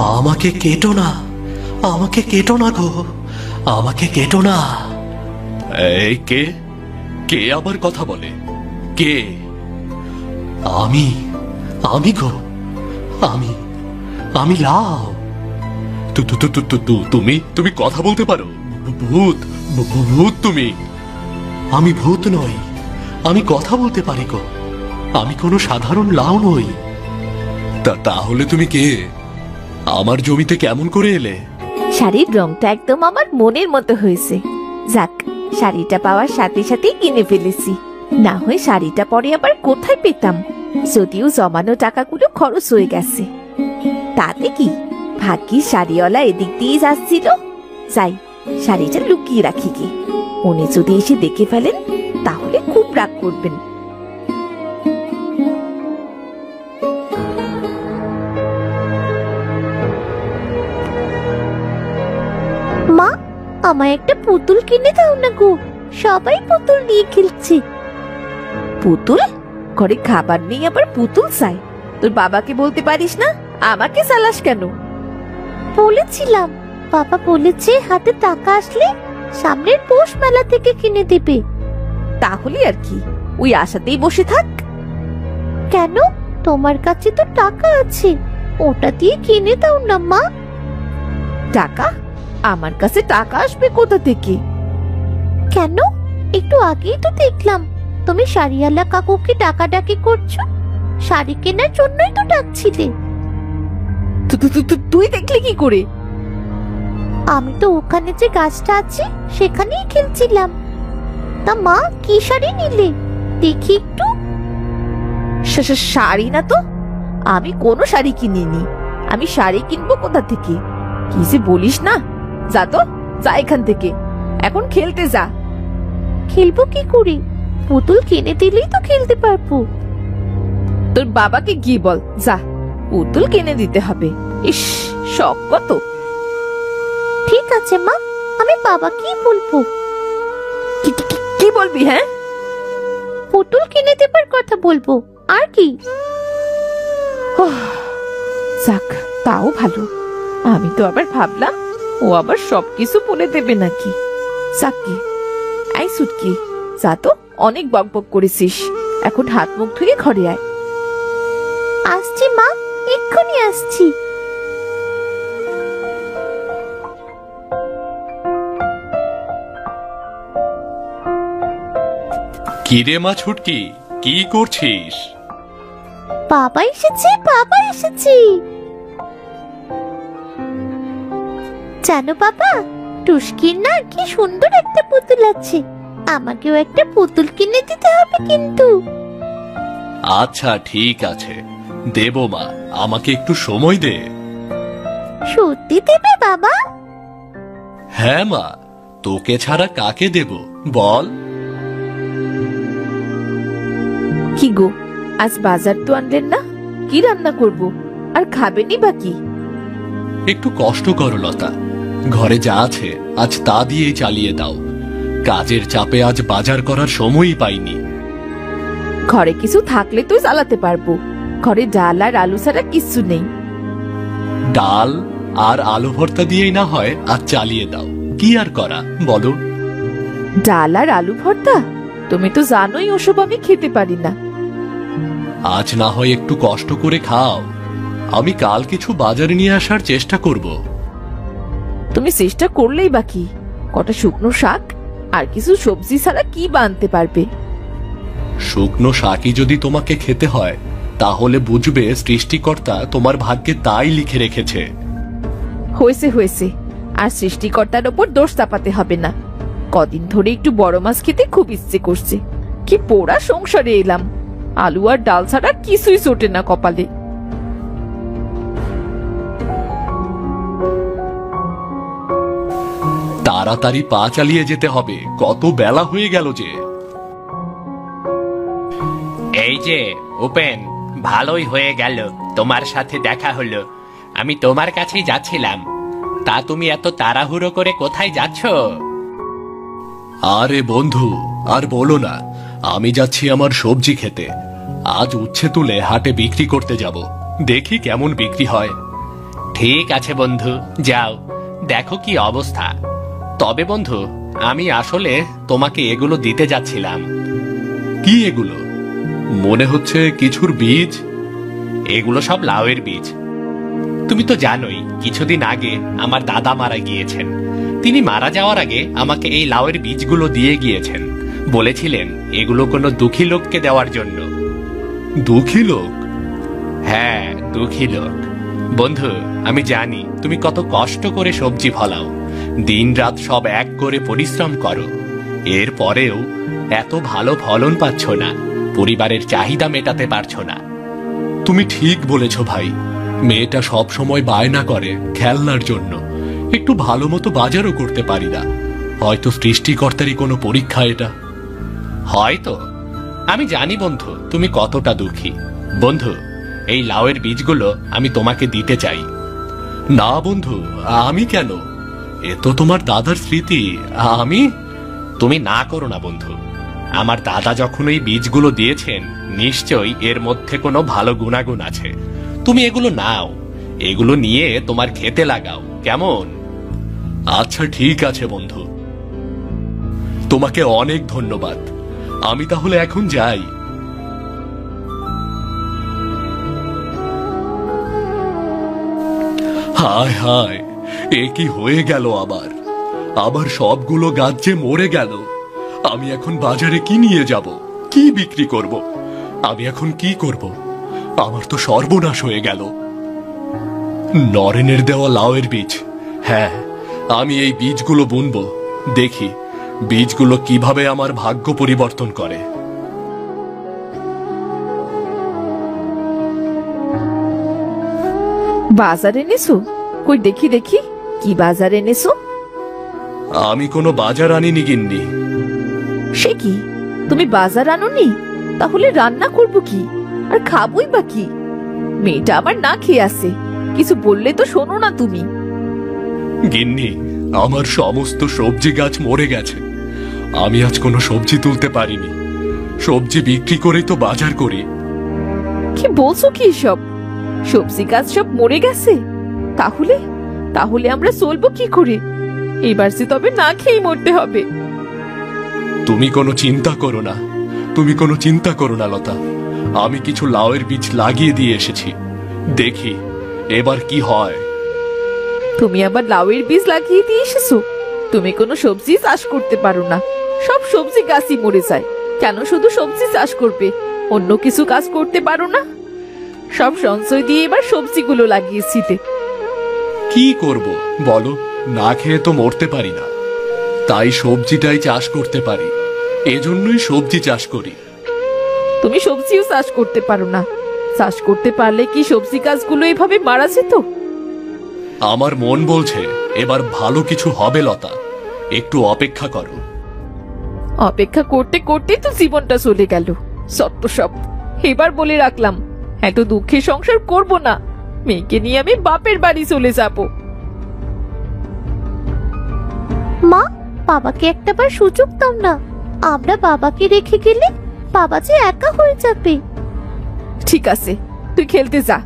আমাকে কেটো না, আমাকে কেটো না গো, আমাকে কেটো না। এই কে? কে আবার কথা বলে? কে? আমি, আমি গো, আমি, আমি লাউ। তুমি তুমি কথা বলতে পারো? ভূত, ভূত তুমি? আমি ভূত নই, আমি কথা বলতে পারি গো। আমি কোনো সাধারণ লাউ নই। তাহলে তুমি কে? আমার জমিতে কেমন করে এলে? শাড়ির রংটা একদম আমার মনের মতো হয়েছে। যাক, শাড়িটা পাওয়ার সাথে সাথেই কিনে ফেলেছি। না হয় শাড়িটা পরে আবার কোথায় পেতাম? যদিও জমানো টাকাগুলো খরচ হয়ে গেছে। তাতে কি, ভাগ্যিস শাড়িওয়ালা এদিক দিয়ে যাচ্ছিল। যাই, শাড়িটা লুকিয়ে রাখি কি, উনি যদি এসে দেখে ফেলেন তাহলে খুব রাগ করবেন। মা, আমায় একটা পুতুল কিনে দাও না গো, সবাই পুতুল নিয়ে খেলছে। পুতুল? ঘরে খাবার নেই আবার পুতুল চাই? তোর বাবাকে বলতে পারিস না? আমাকে চালাস কেন? বলেছিলাম, বাবা বলেছে হাতে টাকা আসলে সামনের পৌষ মেলা থেকে কিনে দেবে। তাহলে আর কি, ওই আশাতেই বসে থাক। কেন? তোমার কাছে তো টাকা আছে, ওটা দিয়ে কিনে দাও না মা। টাকা? আমার কাছে টাকা আসবে কোথা থেকে? কেন? একটু আগেই তো দেখলাম তুমি শাড়িওয়ালা কাকুকে ডাকাডাকি করছো। শাড়ি কেনার জন্যই তো ডাকছিলে। তুই দেখলি কি করে? আমি তো ওখানে যে গাছটা আছে সেখানেই খেলছিলাম। তা মা, কি শাড়ি নিলে দেখি একটু? শাড়ি না তো, আমি কোনো শাড়ি কিনিনি। আমি শাড়ি কিনবো কোথা থেকে? কি যে বলিস না। যা তো, যা এখান থেকে, এখন খেলতে যা। খেলবো কি করে? পুতুল কিনে দিলেই তো খেলতে পারবো। তোর বাবাকে গিয়ে বল, যা পুতুল কিনে দিতে হবে। ইস, শখ কত। ঠিক আছে মা, আমি বাবাকেই বলবো। কি বলবি? হ্যাঁ, পুতুল কিনে দেবার কথা বলবো, আর কি। যাক, তাও ভালো। আমি তো আবার ভাবলাম ও আবার সবকিছু বলে দেবে নাকি। যাকি, এই সুটকি, যা তো, অনেক বকবক করেছিস। এখন হাত মুখ ধুয়ে ঘরে আয়। আসছি মা, এক্ষুনি আসছি। কিরে মা ছুটকি, কি করছিস? বাবা এসেছে, বাবা এসেছে। জানো বাবা, টুস্কির না কি সুন্দর একটা পুতুল আছে। আমাকেও একটা পুতুল কিনে দিতে হবে কিন্তু। আচ্ছা ঠিক আছে, দেব মা, আমাকে একটু সময় দে। সত্যি দেবে বাবা? হ্যাঁ মা, তোকে ছাড়া কাকে দেব বল? কি গো, আজ বাজার তো আনলেন না? কি রান্না করব, আর খাবেনি বা কি? একটু কষ্ট করো লতা, ঘরে যা আছে আজ তা দিয়েই চালিয়ে দাও। কাজের চাপে আজ বাজার করার সময়ই পাইনি। ঘরে কিছু থাকলে তুই চালাতে পারবো। ঘরে ডাল আর আলু ছাড়া কিছু নেই। ডাল আর আলু ভর্তা দিয়েই না হয় আজ চালিয়ে দাও, কি আর করা বলো? ডাল আর আলু ভর্তা? তুমি তো জানোই ওসব আমি খেতে পারি না। আজ না হয় একটু কষ্ট করে খাও, আমি কাল কিছু বাজারে নিয়ে আসার চেষ্টা করব। তুমি চেষ্টা করলেই বা কি, কটা শুকনো শাক আর কিছু সবজি ছাড়া কি বা আনতে পারবে? শুকনো শাকই যদি তোমাকে খেতে হয় তাহলে বুঝবে সৃষ্টিকর্তা তোমার ভাগ্যে তাই লিখে রেখেছে। হয়েছে হয়েছে, আর সৃষ্টিকর্তার ওপর দোষ চাপাতে হবে না। কদিন ধরে একটু বড় মাছ খেতে খুব ইচ্ছে করছে। কি পোড়া সংসারে এলাম, আলু আর ডাল ছাড়া কিছুই চটে না কপালে। তাড়াতাড়ি পা চালিয়ে যেতে হবে, কত বেলা হয়ে গেল যে। এই যে উপেন, ভালোই হয়ে গেল তোমার সাথে দেখা হলো। আমি তোমার কাছেই যাচ্ছিলাম। তা তুমি এত তাড়াহুড়ো করে কোথায় যাচ্ছ? আরে বন্ধু, আর বলো না, আমি যাচ্ছি আমার সবজি খেতে। আজ উচ্ছে তুলে হাটে বিক্রি করতে যাব, দেখি কেমন বিক্রি হয়। ঠিক আছে বন্ধু, যাও, দেখো কি অবস্থা। তবে বন্ধু, আমি আসলে তোমাকে এগুলো দিতে যাচ্ছিলাম। কি এগুলো? মনে হচ্ছে কিছুর বীজ। এগুলো সব লাউয়ের বীজ। তুমি তো জানোই কিছুদিন আগে আমার দাদা মারা গিয়েছেন। তিনি মারা যাওয়ার আগে আমাকে এই লাউয়ের বীজগুলো দিয়ে গিয়েছেন। বলেছিলেন এগুলো কোনো দুঃখী লোককে দেওয়ার জন্য। দুঃখী লোক? হ্যাঁ, দুঃখী লোক। বন্ধু, আমি জানি তুমি কত কষ্ট করে সবজি ফলাও, দিনরাত সব এক করে পরিশ্রম করো। এরপরেও এত ভালো ফলন পাচ্ছ না, পরিবারের চাহিদা মেটাতে পারছো না। তুমি ঠিক বলেছ ভাই। মেয়েটা সব সময় বায়না করে খেলনার জন্য, একটু ভালো মতো বাজারও করতে পারি না। হয়তো সৃষ্টিকর্তারই কোনো পরীক্ষা এটা। হয়তো। আমি জানি বন্ধু তুমি কতটা দুঃখী। বন্ধু, এই লাউয়ের বীজগুলো আমি তোমাকে দিতে চাই। না বন্ধু, আমি কেন? এ তো তোমার দাদার স্মৃতি। আমি? তুমি না করো না বন্ধু। আমার দাদা যখন এই বীজগুলো দিয়েছেন, নিশ্চয়ই এর মধ্যে কোনো ভালো গুণাগুণ আছে। তুমি এগুলো নাও, এগুলো নিয়ে তোমার খেতে লাগাও, কেমন? আচ্ছা ঠিক আছে বন্ধু, তোমাকে অনেক ধন্যবাদ। আমি তাহলে এখন যাই। হায় হায়, এ কি হয়ে গেল আবার? আবার সবগুলো গাছ যে মরে গেল। আমি এখন বাজারে কি নিয়ে যাব? কি বিক্রি করব? আমি এখন কি করব? আমার তো সর্বনাশ হয়ে গেল। নরেনের দেওয়া লাউয়ের বীজ। হ্যাঁ, আমি এই বীজগুলো বুনবো। দেখি বীজগুলো কিভাবে আমার ভাগ্য পরিবর্তন করে। বাজার এনেছো? কই দেখি দেখি, কি বাজার এনেছো? আমি কোনো বাজার আনিনি গিন্নি। সে কি, তুমি বাজার আনোনি? তাহলে রান্না করবো কি, আর খাবোই বা কি? মেয়েটা আমার না খেয়ে আছে, কিছু বললে তো শোনো না তুমি। গিন্নি, আমার সমস্ত সবজি গাছ মরে গেছে। আমি আজ কোনো সবজি তুলতে পারিনি। সবজি বিক্রি করেই তো বাজার করি। কি বলছো কি সব? সবজি গাছ সব মরে গেছে? তাহলে তাহলে আমরা চলবো কি করে? এবার যে তবে না খেয়ে মরতে হবে। তুমি কোনো চিন্তা করো না, তুমি কোনো চিন্তা করো না লতা। আমি কিছু লাউয়ের বীজ লাগিয়ে দিয়ে এসেছি, দেখি এবার কি হয়। তুমি আবার লাউয়ের বীজ লাগিয়ে দিয়ে এসেছো? তুমি কোনো সবজি চাষ করতে পারো না, সব সবজি গাছই মরে যায়। কেন শুধু সবজি চাষ করবে? অন্য কিছু কাজ করতে পারো না? সব সঞ্চয় দিয়ে এবার সবজিগুলো লাগিয়েছি। কি করব বলো, না খেয়ে তো মরতে পারি না। তাই সবজিটাই চাষ করতে পারি, এজন্যই সবজি চাষ করি। তুমি সবজিও চাষ করতে পারো না? চাষ করতে পারলে কি সবজি গাছগুলো এভাবে মারা যেত? আমার মন বলছে এবার ভালো কিছু হবে লতা, একটু অপেক্ষা করো। অপেক্ষা করতে করতেই তো জীবনটা চলে গেল। সত্য সব। এবার বলে রাখলাম, এত দুঃখে সংসার করব না। মেয়েকে নিয়ে আমি বাপের বাড়ি চলে যাব। মা, বাবাকে একটাবার সুযোগ দাও না। আমরা বাবাকে রেখে গেলে বাবা যে একা হয়ে যাবে। ঠিক আছে, তুই খেলতে যা।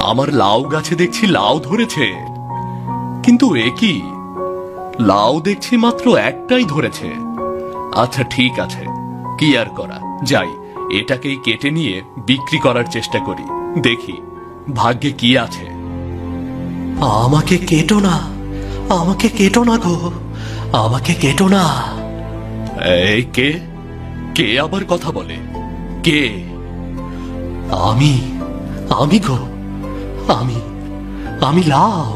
আমার লাউ গাছে দেখছি লাউ ধরেছে, কিন্তু এ কি, লাউ দেখছি মাত্র একটাই ধরেছে। আচ্ছা ঠিক আছে, কি আর করা, যাই এটাকেই কেটে নিয়ে বিক্রি করার চেষ্টা করি, দেখি ভাগ্যে কি আছে। আমাকে কেটো না, আমাকে কেটো না গো, আমাকে কেটো না। এই কে, কে আবার কথা বলে? কে? আমি, আমি গো, আমি, আমি লাউ।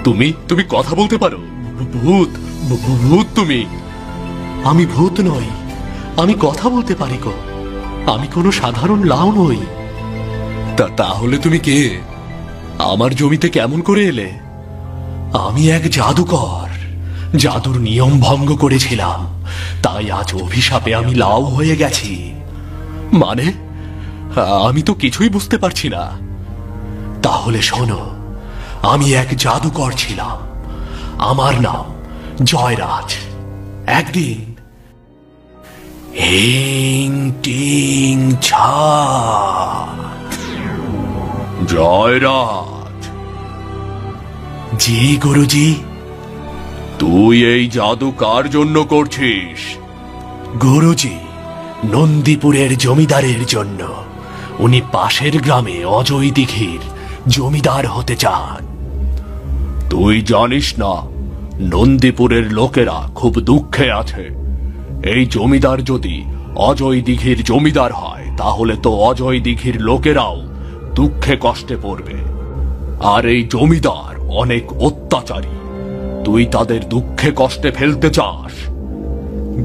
তুমি তুমি কথা বলতে পারো? ভূত, ভূত তুমি? আমি ভূত নই, আমি কথা বলতে পারি গো। আমি কোনো সাধারণ লাউ নই। তাহলে তুমি কে? আমার জমিতে কেমন করে এলে? আমি এক জাদুকর, জাদুর নিয়ম ভঙ্গ করেছিলাম, তাই আজ অভিশাপে আমি লাউ হয়ে গেছি। মানে আমি তো কিছুই বুঝতে পারছি না। তাহলে শোনো, আমি এক জাদুকর ছিলাম, আমার নাম জয়রাজ। হিং টিং ছা। জয়রাজ। জি গুরুজি। তুই এই জাদু কার জন্য করছিস? গুরুজি, নন্দীপুরের জমিদারের জন্য। উনি পাশের গ্রামে অজয় দিঘির জমিদার হতে চান। তুই জানিস না, নন্দীপুরের লোকেরা খুব দুঃখে আছে। এই জমিদার যদি অজয় দিঘির জমিদার হয়, তাহলে তো অজয় দিঘির লোকেরাও দুঃখে কষ্টে পড়বে। আর এই জমিদার অনেক অত্যাচারী। তুই তাদের দুঃখে কষ্টে ফেলতে চাস?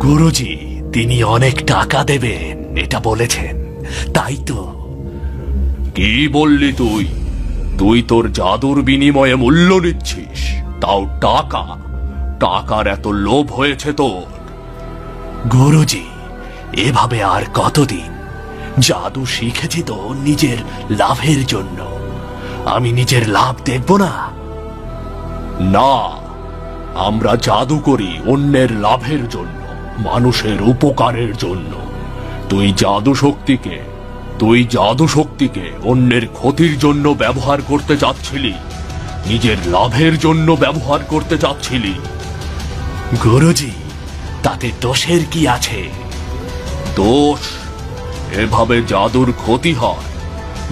গুরুজি, তিনি অনেক টাকা দেবেন এটা বলেছেন, তাই তো। কি বললি তুই? তুই তোর জাদুর বিনিময়ে মূল্য নিচ্ছিস, তাও টাকা? টাকার এত লোভ হয়েছে তোর? গুরুজি, এভাবে আর কতদিন? জাদু শিখেছি তো নিজের লাভের জন্য। আমি নিজের লাভ দেখব না? না, আমরা জাদু করি অন্যের লাভের জন্য, মানুষের উপকারের জন্য। তুই জাদু শক্তিকে অন্যের ক্ষতির জন্য ব্যবহার করতে চাচ্ছিলি, নিজের লাভের জন্য ব্যবহার করতে চাচ্ছিলি। গুরুজি, তাতে দোষের কি আছে? দোষ? এভাবে জাদুর ক্ষতি হয়,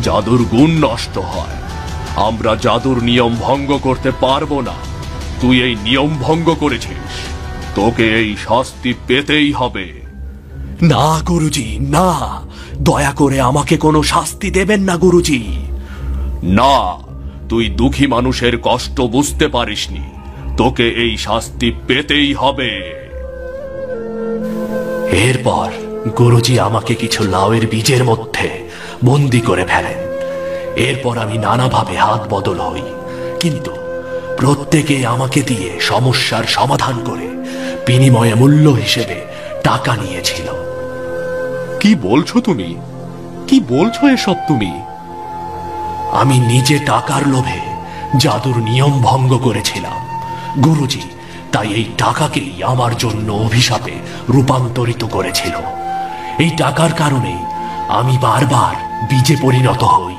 জাদুর গুণ নষ্ট হয়। আমরা জাদুর নিয়ম ভঙ্গ করতে পারবো না। তুই এই নিয়ম ভঙ্গ করেছিস, তোকে এই শাস্তি পেতেই হবে। না গুরুজি, না, দয়া করে আমাকে কোনো শাস্তি দেবেন না গুরুজি। না, তুই দুঃখী মানুষের কষ্ট বুঝতে পারিসনি, তোকে এই শাস্তি পেতেই হবে। এরপর গুরুজি আমাকে কিছু লাউয়ের বীজের মধ্যে বন্দি করে ফেলেন। এরপর আমি নানাভাবে হাত বদল হই, কিন্তু প্রত্যেকে আমাকে দিয়ে সমস্যার সমাধান করে বিনিময়ে মূল্য হিসেবে টাকা নিয়েছিল। কি বলছো তুমি? কি বলছো এসব তুমি? আমি নিজে টাকার লোভে জাদুর নিয়ম ভঙ্গ করেছিলাম গুরুজি, তাই এই টাকাকেই আমার জন্য অভিশাপে রূপান্তরিত করেছিল। এই টাকার কারণেই আমি বারবার বীজে পরিণত হই।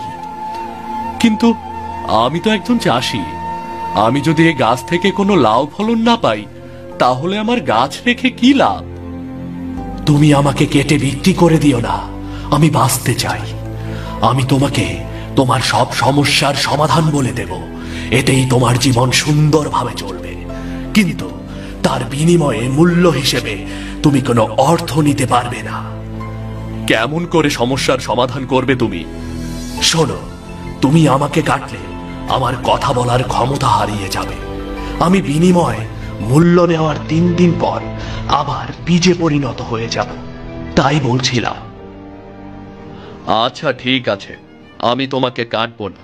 কিন্তু আমি তো একজন চাষি। আমি যদি এই গাছ থেকে কোনো লাউ ফলন না পাই, তাহলে আমার গাছ রেখে কি লাভ? তুমি আমাকে কেটে বিক্রি করে দিও না, আমি বাঁচতে চাই। আমি তোমাকে তোমার সব সমস্যার সমাধান বলে দেব, এতেই তোমার জীবন সুন্দরভাবে চলবে। কিন্তু তার বিনিময়ে মূল্য হিসেবে তুমি কোনো অর্থ নিতে পারবে না। কেমন করে সমস্যার সমাধান করবে তুমি? শোনো, তুমি আমাকে কাটলে আমার কথা বলার ক্ষমতা হারিয়ে যাবে। আমি বিনিময়ে মূল্য নেওয়ার 3 দিন পর আবার বীজে পরিণত হয়ে যাব, তাই বলছিলাম। আচ্ছা ঠিক আছে, আমি তোমাকে কাটবো না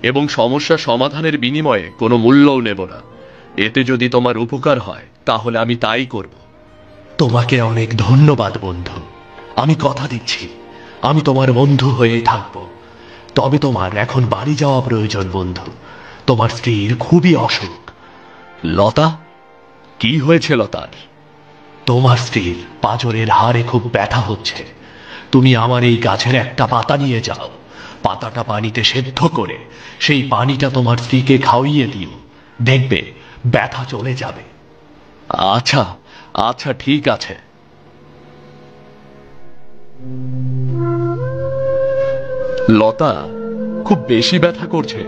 এবং সমস্যা সমাধানের বিনিময়ে কোনো মূল্যও নেব না। এতে যদি তোমার উপকার হয় তাহলে আমি তাই করব। তোমাকে অনেক ধন্যবাদ বন্ধু। আমি কথা দিচ্ছি, আমি তোমার বন্ধু হয়েই থাকব। তবে তোমার এখন বাড়ি যাওয়া প্রয়োজন বন্ধু। তোমার স্ত্রীর খুবই অসুখ। লতা? কি হয়েছে লতার? তোমার স্ত্রীর পাঁজরের হাড়ে খুব ব্যথা হচ্ছে। তুমি আমার এই গাছের একটা পাতা নিয়ে যাও। পাতাটা পানিতে সেদ্ধ করে সেই পানিটা তোমার স্ত্রীকে খাওয়িয়ে দিও, দেখবে ব্যথা চলে যাবে। আচ্ছা আচ্ছা ঠিক আছে। লতা, খুব বেশি ব্যথা করছে।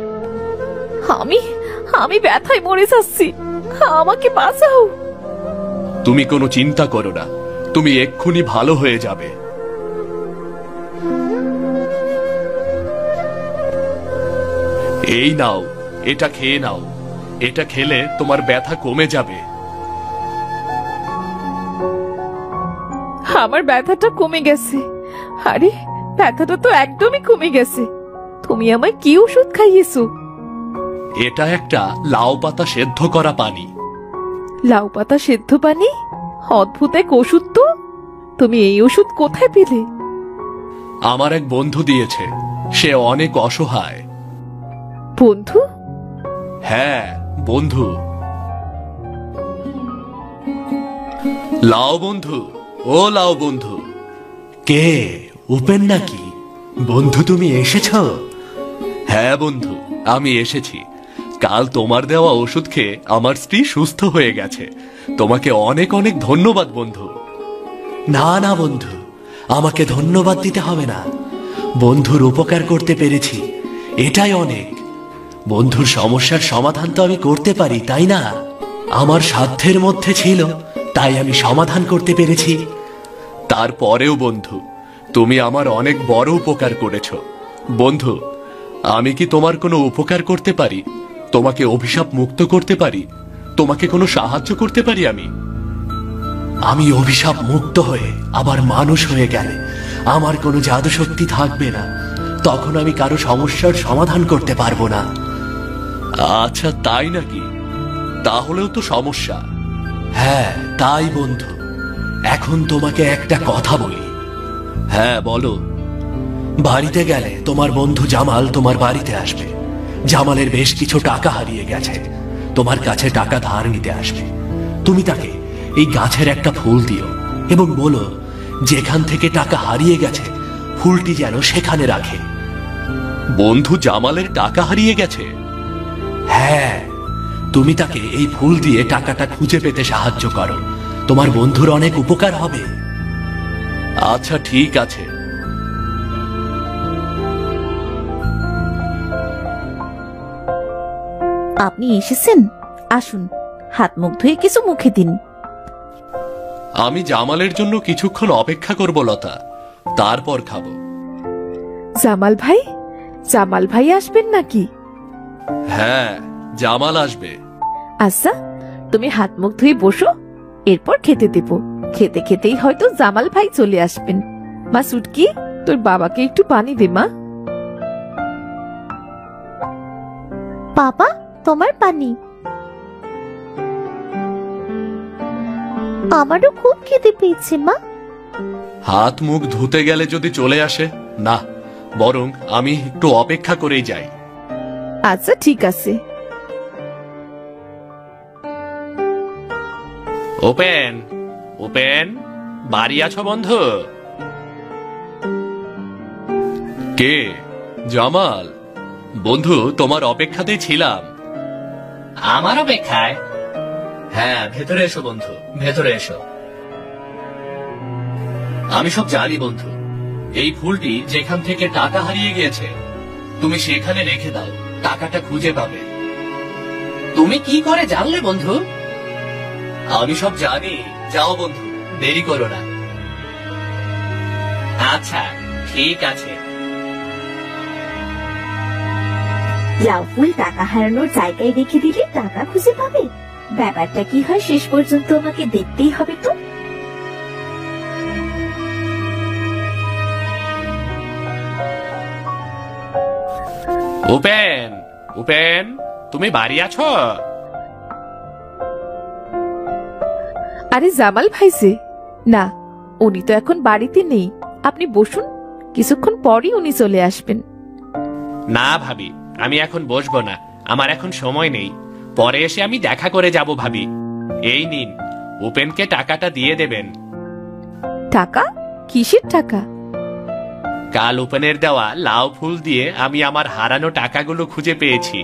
আমি ব্যথায় মরে যাচ্ছি, আমাকে বাঁচাও। তুমি কোনো চিন্তা করো না, তুমি এক্ষুনি ভালো হয়ে যাবে। এই নাও, এটা খেয়ে নাও। এটা খেলে তোমার ব্যথা কমে যাবে। আমার ব্যথাটা কমে গেছে। আরে, ব্যথাটা তো একদমই কমে গেছে। তুমি আমায় কি ওষুধ খাইয়েছো? এটা একটা লাউ পাতা সেদ্ধ করা পানি। লাউ পাতা সেদ্ধ পানি? অদ্ভুত এক ওষুধ তো। তুমি এই ওষুধ কোথায় পেলে? আমার এক বন্ধু দিয়েছে, সে অনেক অসহায়। বন্ধু? হ্যাঁ বন্ধু। লাউ বন্ধু, ও লাউ বন্ধু, কে? উপেন নাকি? বন্ধু তুমি এসেছো? হ্যাঁ বন্ধু, আমি এসেছি। কাল তোমার দেওয়া ওষুধ খেয়ে আমার স্ত্রী সুস্থ হয়ে গেছে। তোমাকে অনেক অনেক ধন্যবাদ বন্ধু। না না বন্ধু, আমাকে ধন্যবাদ দিতে হবে না। বন্ধুর উপকার করতে পেরেছি, এটাই অনেক। বন্ধুর সমস্যার সমাধান তো আমি করতে পারি, তাই না? আমার সাধ্যের মধ্যে ছিল, তাই আমি সমাধান করতে পেরেছি। তারপরেও বন্ধু, তুমি আমার অনেক বড় উপকার করেছো। বন্ধু, আমি কি তোমার কোনো উপকার করতে পারি? তোমাকে অভিশাপ মুক্ত করতে পারি? তোমাকে কোনো সাহায্য করতে পারি আমি অভিশাপ মুক্ত হয়ে আবার মানুষ হয়ে গেলে আমার কোনো জাদু শক্তি থাকবে না। তখন আমি কারো সমস্যার সমাধান করতে পারবো না। আচ্ছা তাই নাকি? তাহলেও তো সমস্যা। হ্যাঁ তাই বন্ধু। এখন তোমাকে একটা কথা বলি। হ্যাঁ বলো। বাড়িতে গেলে তোমার বন্ধু জামাল তোমার বাড়িতে আসবে। জামালের বেশ কিছু টাকা হারিয়ে গেছে, তোমার কাছে টাকা ধার নিতে আসবে। তুমি তাকে এই গাছের একটা ফুল দিও এবং বলো যেখান থেকে টাকা হারিয়ে গেছে ফুলটি যেন সেখানে রাখে। বন্ধু জামালের টাকা হারিয়ে গেছে? হ্যাঁ, তুমি তাকে এই ফুল দিয়ে টাকাটা খুঁজে পেতে সাহায্য করো। তোমার বন্ধুর অনেক উপকার হবে। আচ্ছা ঠিক আছে। আপনি এসেছেন, আসুন হাত মুখ ধুয়ে কিছু মুখে দিন। আমি জামালের জন্য কিছুক্ষণ অপেক্ষা করব লতা, তারপর খাবো। জামাল ভাই, জামাল ভাই আসবেন নাকি? হ্যাঁ, জামাল আসবে। আচ্ছা, তুমি হাত মুখ ধুয়ে বসো, এরপর খেতে দেব। খেতে খেতেই হয়তো জামাল ভাই চলে আসবেন। মা সুটকি, তোর বাবাকে একটু পানি দে মা। বাবা, তোমার পানি। আমারও খুব খেতে পেয়েছে মা। হাত মুখ ধুতে গেলে যদি চলে আসে, না বরং আমি একটু অপেক্ষা করেই যাই। আচ্ছা ঠিক আছে। ওপেন, ওপেন, বাড়ি আছো বন্ধু? কে? জামাল। বন্ধু, তোমার অপেক্ষাতেই ছিলাম। আমার অপেক্ষায়? হ্যাঁ, ভেতরে এসো বন্ধু, ভেতরে এসো। আমি সব জানি বন্ধু। এই ফুলটি যেখান থেকে টাকা হারিয়ে গিয়েছে তুমি সেখানে রেখে দাও, টাকাটা খুঁজে পাবে। তুমি কি করে জানলে বন্ধু? আমি সব জানি। যাও বন্ধু, দেরি করো না। আচ্ছা ঠিক আছে। লাউ ফুল টাকা হারানোর জায়গায় রেখে দিলে টাকা খুঁজে পাবে? ব্যাপারটা কি হয় শেষ পর্যন্ত আমাকে দেখতেই হবে তো। উপেন, উপেন, তুমি বাড়ি আছো? আরে জামাল ভাই যে, না উনি তো এখন বাড়িতে নেই। আপনি বসুন, কিছুক্ষণ পরই উনি চলে আসবেন। না ভাবি, আমি এখন বসবো না, আমার এখন সময় নেই। পরে এসে আমি দেখা করে যাব ভাবি। এই নিন, উপেনকে টাকাটা দিয়ে দেবেন। টাকা? কিসের টাকা? কাল উপেনের দেওয়া লাউ ফুল দিয়ে আমি আমার হারানো টাকাগুলো খুঁজে পেয়েছি,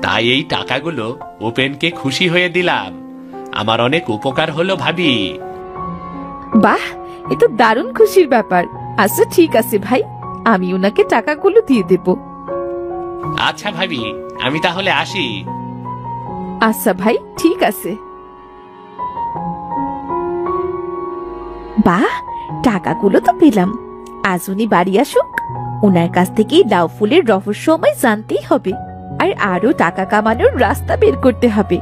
তাই এই টাকাগুলো উপেনকে খুশি হয়ে দিলাম। আমার অনেক উপকার হলো ভাবি। বাহ, এ তো দারুণ খুশির ব্যাপার। আচ্ছা ঠিক আছে ভাই, আমি ওনাকে টাকাগুলো দিয়ে দেব। আচ্ছা ভাবি, আমি তাহলে আসি। আচ্ছা ভাই, ঠিক আছে। বাহ, টাকাগুলো তো পেলাম। আজ উনি বাড়ি আসুক, ওনার কাছ থেকে লাউ ফুলের রহস্য আমায় জানতেই হবে, আর আরো টাকা কামানোর রাস্তা বের করতে হবে।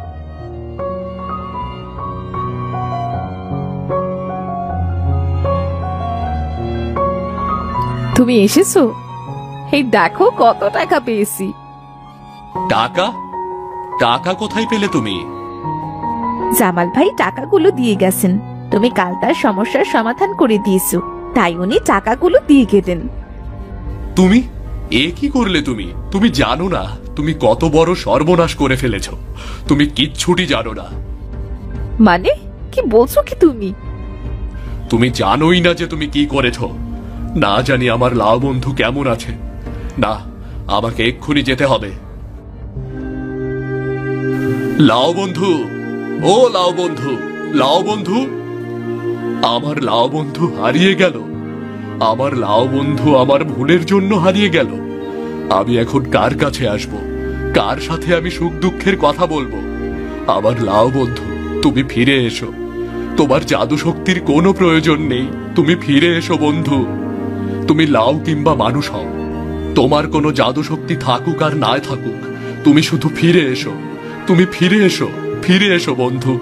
তুমি এসেছো? এই দেখো কত টাকা পেয়েছি। টাকা? টাকা কোথায় পেলে তুমি? জামাল ভাই টাকাগুলো দিয়ে গেছেন, তুমি কাল তার সমস্যার সমাধান করে দিয়েছো, তাই উনি টাকাগুলো দিয়ে গেলেন। তুমি এ কি করলে? তুমি জানো না তুমি কত বড় সর্বনাশ করে ফেলেছো? তুমি কিচ্ছুটি জানো না। মানে কি বলছো কি তুমি? তুমি জানোই না যে তুমি কি করেছো। না জানি আমার লাউ বন্ধু কেমন আছে। না, আমাকে এক্ষুনি যেতে হবে। লাউ বন্ধু, ও লাউ বন্ধু, লাউ বন্ধু, আমার লাউ বন্ধু হারিয়ে গেল। আমার লাউ বন্ধু আমার ভুলের জন্য হারিয়ে গেল। আমি এখন কার কাছে আসব? কার সাথে আমি সুখ দুঃখের কথা বলবো? আমার লাউ বন্ধু, তুমি ফিরে এসো। তোমার জাদু শক্তির কোনো প্রয়োজন নেই। তুমি ফিরে এসো বন্ধু। তুমি লাউ কিংবা মানুষ হও, তোমার কোনো জাদু শক্তি থাকুক আর নাই থাকুক, তুমি শুধু ফিরে এসো। তুমি ফিরে এসো, ফিরে এসো বন্ধু।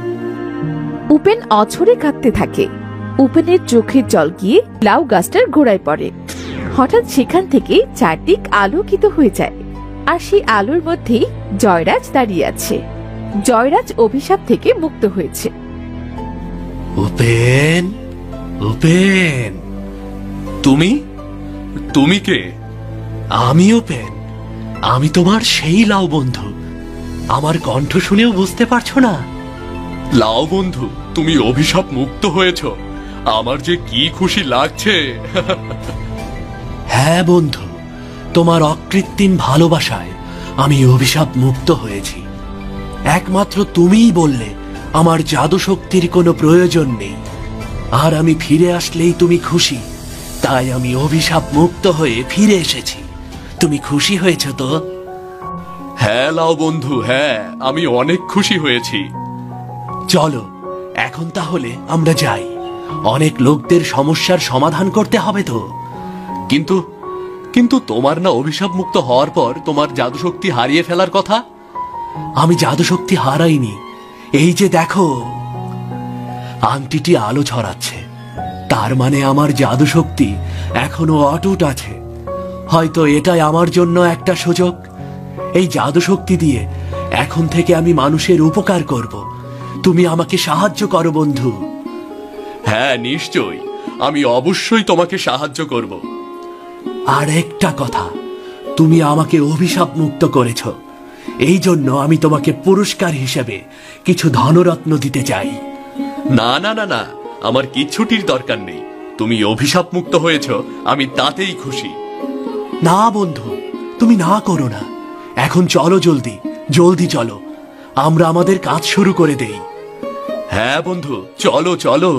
উপেন অঝরে কাঁদতে থাকে। উপেনের চোখের জল গিয়ে লাউ গাছটার গোড়ায় পড়ে। হঠাৎ সেখান থেকে চারদিক আলোকিত হয়ে যায়, আর সেই আলোর মধ্যেই জয়রাজ দাঁড়িয়ে আছে। জয়রাজ অভিশাপ থেকে মুক্ত হয়েছে। উপেন, উপেন, তুমি? তুমি কে? আমি উপেন। আমি তোমার সেই লাউ বন্ধু। আমার কণ্ঠ শুনেও বুঝতে পারছো না? লাউ বন্ধু, তুমি অভিশাপ মুক্ত হয়েছ। আমার যে কি খুশি লাগছে। হ্যাঁ বন্ধু, তোমার অকৃত্রিম ভালোবাসায় আমি অভিশাপ মুক্ত হয়েছি। একমাত্র তুমিই বললে আমার জাদু শক্তির কোনো প্রয়োজন নেই, আর আমি ফিরে আসলেই তুমি খুশি। তাই আমি অভিশাপ মুক্ত হয়ে ফিরে এসেছি। তুমি খুশি হয়েছ তো? হ্যাঁ লাউ বন্ধু, হ্যাঁ, আমি অনেক খুশি হয়েছি। চলো এখন তাহলে আমরা যাই। অনেক লোকদের সমস্যার সমাধান করতে হবে তো। কিন্তু কিন্তু তোমার না অভিশাপ মুক্ত হওয়ার পর তোমার জাদু শক্তি হারিয়ে ফেলার কথা? আমি জাদু শক্তি হারাইনি। এই যে দেখো, আংটিটি আলো ছড়াচ্ছে। তার মানে আমার জাদু শক্তি এখনো অটুট আছে। হয়তো এটাই আমার জন্য একটা সুযোগ। এই জাদু শক্তি দিয়ে এখন থেকে আমি মানুষের উপকার করব। তুমি আমাকে সাহায্য করো বন্ধু। হ্যাঁ নিশ্চয়ই, আমি অবশ্যই তোমাকে সাহায্য করব। আর একটা কথা, তুমি আমাকে অভিশাপ মুক্ত করেছ, এই জন্য আমি তোমাকে পুরস্কার হিসেবে কিছু ধনরত্ন দিতে চাই। না না না না, আমার কিচ্ছুটির দরকার নেই। তুমি অভিশাপ মুক্ত হয়েছ, আমি তাতেই খুশি। না বন্ধু, তুমি না করো না। এখন চলো, জলদি জলদি চলো, আমরা আমাদের কাজ শুরু করে দেই। হ্যাঁ বন্ধু, চলো চলো।